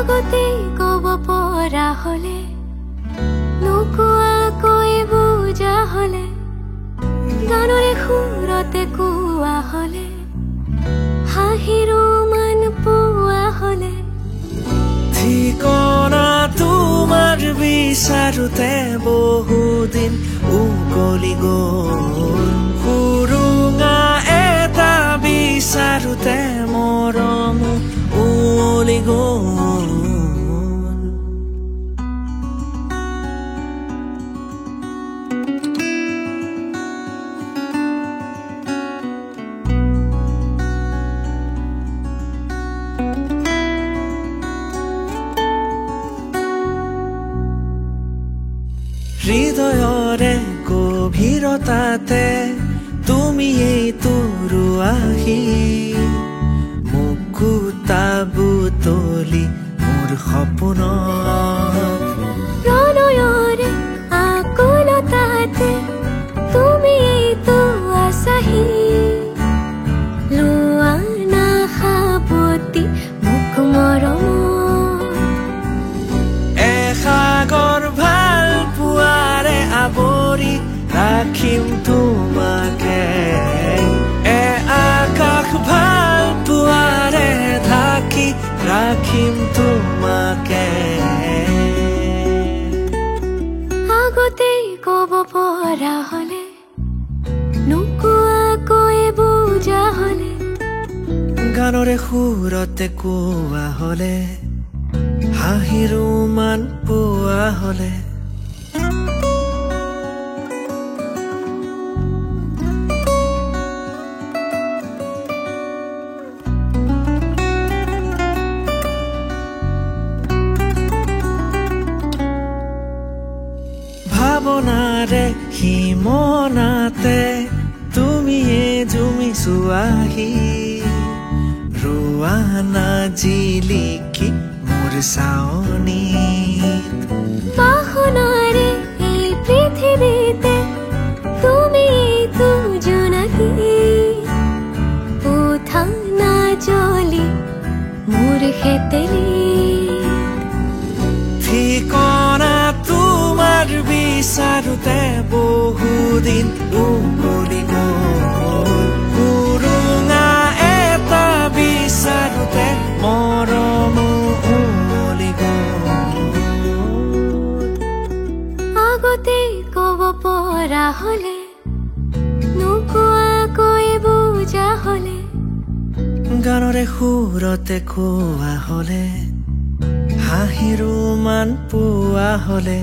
আগতে কব পৰা হলে নোকোৱাকৈ বুজা হলে গানৰে সুৰতে কোৱা হলে হাঁহিৰো মান পোৱা হলে ঠিকনা তোমাৰ বিচাৰোতে বহুদিন উকলি গ'ল সুৰুঙা এটা বিচাৰোতে মৰম উৱলি গ'ল হৃদয়ৰে গভীৰতাতে তুমি এইটো ৰুৱাহি মুকুতা বুটলি মোৰ সপোনত প্ৰণয়ৰে আকুলতাতে তুমি এইটো আছাহি লোৱা নাখাবতি মোক মৰমত এসাগৰ ভাল পুৱাৰে আৱৰি ৰাখিম তোমাকে এ আকাশ ভাল পুৱাৰে ঢাকি ৰাখিম তোমাকে আগতে কব পৰা হলে নোকোৱাকৈ বুজা হলে গানৰে সুৰতে কোৱা হলে হাঁহিৰো মান পোৱা হলে ভাৱনাৰে সিমনাতে তুমিয়ে জুমিছো আহি ৰোৱা নাজিলিকি মোৰ চাৱনীত বাসনাৰে এই পৃথিৱীতে তুমি এইটো জোনাকী উঠা নাজলি মোৰ খেতেলি ঠিকনা তোমাৰ বিচাৰোতে বহুদিন উকলি গ'ল সুৰুঙা এটা বিচাৰোতে মৰম উৱলি গ'ল আগতে কব পৰা হলে নোকোৱাকৈ বুজা হলে গানৰে সুৰতে কোৱা হলে হাঁহিৰো মান পোৱা হলে